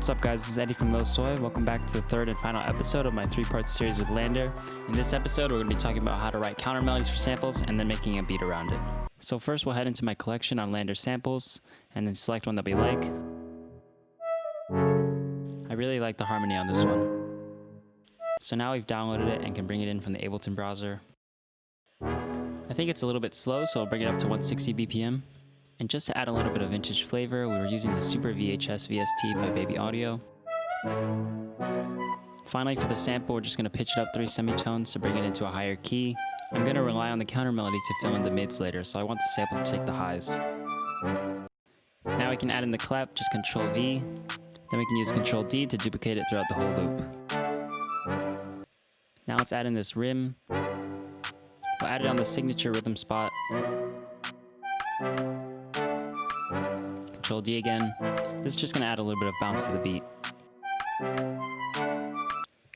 What's up guys, this is Eddie from Lil Soy. Welcome back to the third and final episode of my 3-part series with LANDR. In this episode, we're going to be talking about how to write counter melodies for samples and then making a beat around it. So first we'll head into my collection on LANDR samples and then select one that we like. I really like the harmony on this one. So now we've downloaded it and can bring it in from the Ableton browser. I think it's a little bit slow, so I'll bring it up to 160 BPM. And just to add a little bit of vintage flavor, we were using the Super VHS VST by Baby Audio. Finally, for the sample, we're just going to pitch it up 3 semitones to bring it into a higher key. I'm going to rely on the counter melody to fill in the mids later, so I want the sample to take the highs. Now we can add in the clap, just Ctrl V. Then we can use Ctrl D to duplicate it throughout the whole loop. Now let's add in this rim. We'll add it on the signature rhythm spot. Ctrl D again. This is just going to add a little bit of bounce to the beat.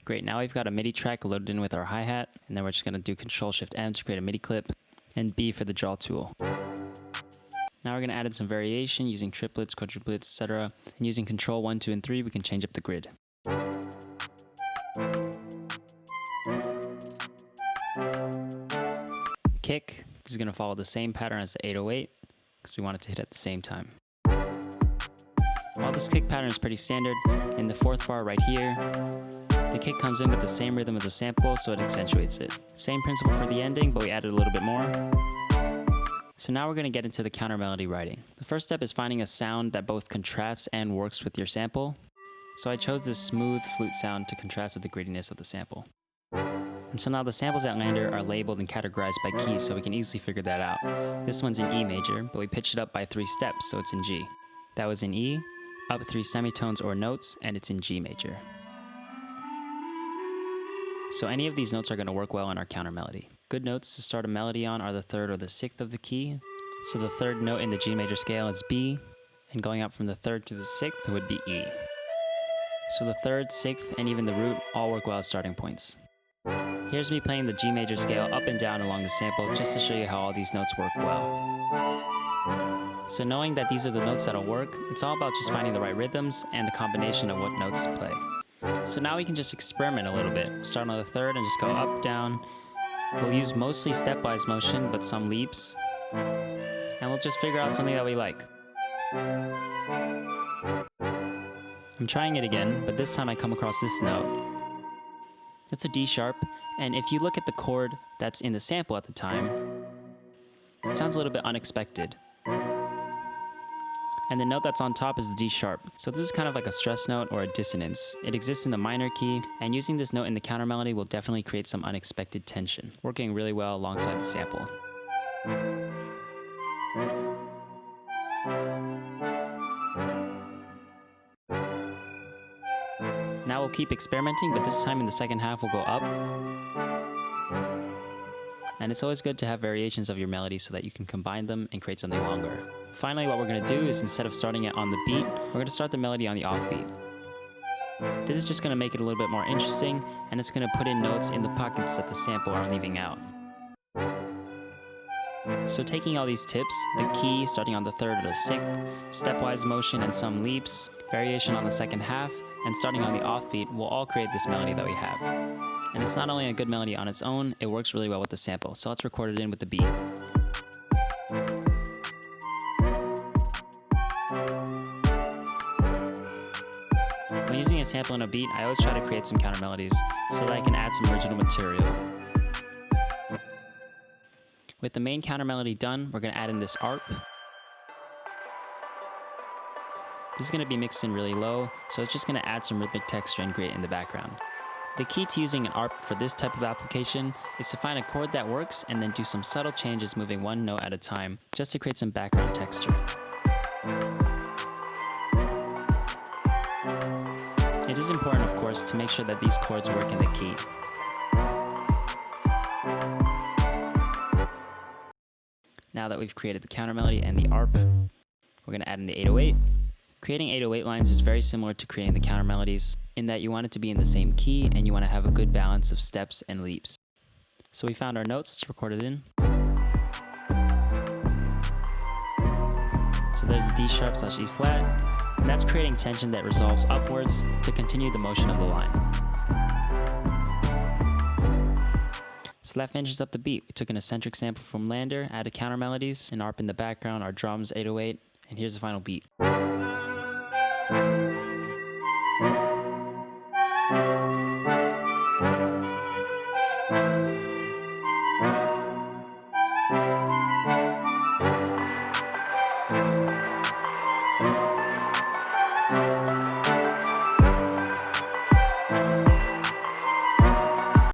Great, now we've got a MIDI track loaded in with our hi-hat, and then we're just going to do Ctrl Shift M to create a MIDI clip, and B for the draw tool. Now we're going to add in some variation using triplets, quadruplets, etc. And using Ctrl 1, 2, and 3, we can change up the grid. Kick, this is going to follow the same pattern as the 808, because we want it to hit at the same time. While this kick pattern is pretty standard, in the 4th bar right here, the kick comes in with the same rhythm as the sample, so it accentuates it. Same principle for the ending, but we added a little bit more. So now we're going to get into the counter melody writing. The first step is finding a sound that both contrasts and works with your sample. So I chose this smooth flute sound to contrast with the grittiness of the sample. And so now the samples at LANDR are labeled and categorized by key, so we can easily figure that out. This one's in E major, but we pitched it up by 3 steps, so it's in G. That was in E, up 3 semitones or notes, and it's in G major. So any of these notes are going to work well in our counter melody. Good notes to start a melody on are the 3rd or the 6th of the key. So the 3rd note in the G major scale is B, and going up from the 3rd to the 6th would be E. So the 3rd, 6th, and even the root all work well as starting points. Here's me playing the G major scale up and down along the sample just to show you how all these notes work well. So knowing that these are the notes that'll work, it's all about just finding the right rhythms and the combination of what notes to play. So now we can just experiment a little bit. We'll start on the 3rd and just go up, down. We'll use mostly stepwise motion, but some leaps. And we'll just figure out something that we like. I'm trying it again, but this time I come across this note. It's a D sharp, and if you look at the chord that's in the sample at the time, it sounds a little bit unexpected. And the note that's on top is the D sharp. So this is kind of like a stress note or a dissonance. It exists in the minor key, and using this note in the counter melody will definitely create some unexpected tension, working really well alongside the sample. Now we'll keep experimenting, but this time in the second half we'll go up. And it's always good to have variations of your melody so that you can combine them and create something longer. Finally, what we're going to do is instead of starting it on the beat, we're going to start the melody on the offbeat. This is just going to make it a little bit more interesting, and it's going to put in notes in the pockets that the sample are leaving out. So taking all these tips, the key starting on the 3rd or the 6th, stepwise motion and some leaps, variation on the second half, and starting on the offbeat will all create this melody that we have. And it's not only a good melody on its own, it works really well with the sample. So let's record it in with the beat. When using a sample and a beat, I always try to create some counter melodies so that I can add some original material. With the main counter melody done, we're going to add in this ARP. This is going to be mixed in really low, so it's just going to add some rhythmic texture and grit in the background. The key to using an ARP for this type of application is to find a chord that works and then do some subtle changes moving one note at a time just to create some background texture. It is important, of course, to make sure that these chords work in the key. Now that we've created the counter melody and the ARP, we're going to add in the 808. Creating 808 lines is very similar to creating the counter melodies in that you want it to be in the same key and you want to have a good balance of steps and leaps. So we found our notes, let's record it in. So there's D sharp / E flat, And that's creating tension that resolves upwards to continue the motion of the line. So that finishes up the beat. We took an eccentric sample from LANDR, added Countermelodies, an ARP in the background, our drums, 808, and here's the final beat.